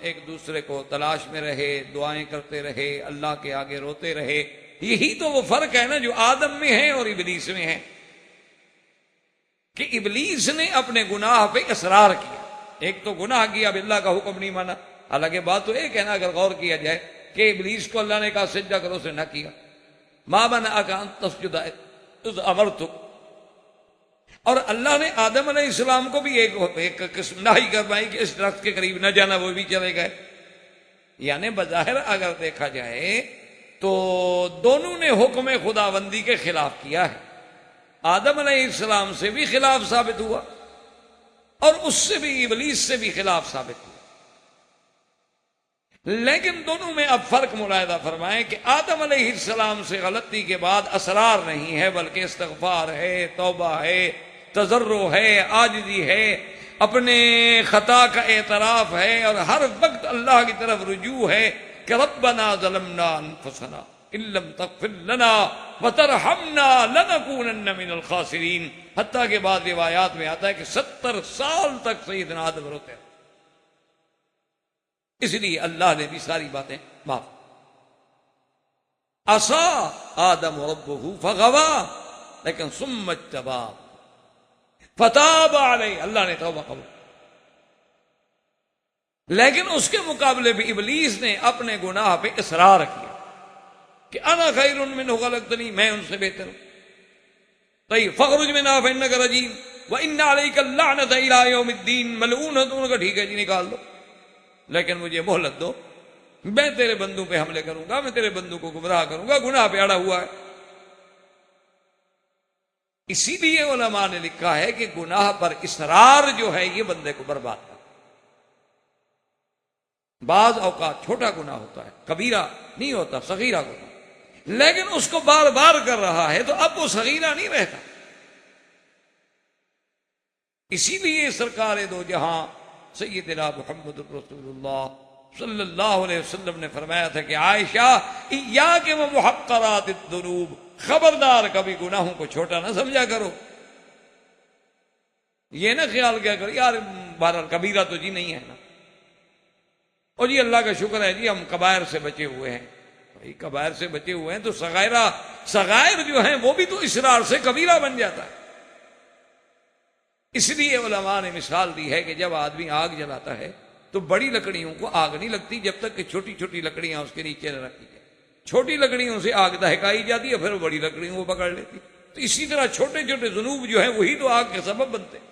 ایک دوسرے کو تلاش میں رہے، دعائیں کرتے رہے، اللہ کے آگے روتے رہے. یہی تو وہ فرق ہے نا جو آدم میں ہے اور ابلیس میں ہے، کہ ابلیس نے اپنے گناہ پہ اصرار کیا. ایک تو گناہ کیا، اب اللہ کا حکم نہیں مانا. حالانکہ بات تو ایک ہے نا، اگر غور کیا جائے کہ ابلیس کو اللہ نے کہا سجدہ کرو، سے نہ کیا. ما منعک ان تسجد اذ امرتک. اور اللہ نے آدم علیہ السلام کو بھی ایک قسم نہی کروائی کہ اس درخت کے قریب نہ جانا، وہ بھی چلے گئے. یعنی بظاہر اگر دیکھا جائے تو دونوں نے حکم خداوندی کے خلاف کیا ہے. آدم علیہ السلام سے بھی خلاف ثابت ہوا اور اس سے بھی، ابلیس سے بھی خلاف ثابت ہوا. لیکن دونوں میں اب فرق ملاحظہ فرمائیں کہ آدم علیہ السلام سے غلطی کے بعد اسرار نہیں ہے، بلکہ استغفار ہے، توبہ ہے، تضرع ہے، عاجزی ہے، اپنے خطا کا اعتراف ہے، اور ہر وقت اللہ کی طرف رجوع ہے کہ ربنا ظلمنا انفسنا ان لم تغفر لنا وترحمنا لنکونن من الخاسرین. حتیٰ کہ بعض روایات میں آتا ہے کہ 70 سال تک سیدنا آدم روتے ہیں. اس لیے اللہ نے بھی ساری باتیں معاف. عصا آدم ربہ فغوا لیکن ثم اجتباہ فتاب علیہ، اللہ نے توبہ قبول. لیکن اس کے مقابلے بھی ابلیس نے اپنے گناہ پہ اصرار کیا کہ انا خیر منہ خلقتنی، میں ان سے بہتر ہوں. طيب فاخرج منها فإنك رجيم وإن عليك اللعنة إلى يوم الدين ملعون. انہوں نے ٹھیک ہے جی نکال دو، لیکن مجھے مہلت دو، میں تیرے بندوں پہ حملے کروں گا، میں تیرے بندوں کو گمراہ کروں گا. گناہ پہ اڑا ہوا ہے. اسی لیے علماء نے لکھا ہے کہ گناہ پر اصرار جو ہے یہ بندے کو برباد کرتا. بعض اوقات چھوٹا گناہ ہوتا ہے، کبیرہ نہیں ہوتا، صغیرہ گناہ، لیکن اس کو بار بار کر رہا ہے تو اب وہ صغیرہ نہیں رہتا. اسی لیے سرکار دو جہاں سیدنا محمد رسول اللہ صلی اللہ علیہ وسلم نے فرمایا تھا کہ عائشہ ایاک و محقرات الذنوب، خبردار کبھی گناہوں کو چھوٹا نہ سمجھا کرو. یہ نہ خیال کیا کرو یار بہرحال کبیرہ تو جی نہیں ہے نا، اور جی اللہ کا شکر ہے جی ہم کبائر سے بچے ہوئے ہیں. بھائی کبائر سے بچے ہوئے ہیں تو صغائر جو ہیں وہ بھی تو اصرار سے کبیرہ بن جاتا ہے. اس لیے علماء نے مثال دی ہے کہ جب آدمی آگ جلاتا ہے تو بڑی لکڑیوں کو آگ نہیں لگتی جب تک کہ چھوٹی چھوٹی لکڑیاں اس کے نیچے نہ رکھی جائے. چھوٹی لکڑیوں سے آگ دہکائی جاتی ہے، پھر وہ بڑی لکڑیوں کو پکڑ لیتی. تو اسی طرح چھوٹے چھوٹے ذنوب جو ہیں وہی تو آگ کے سبب بنتے ہیں.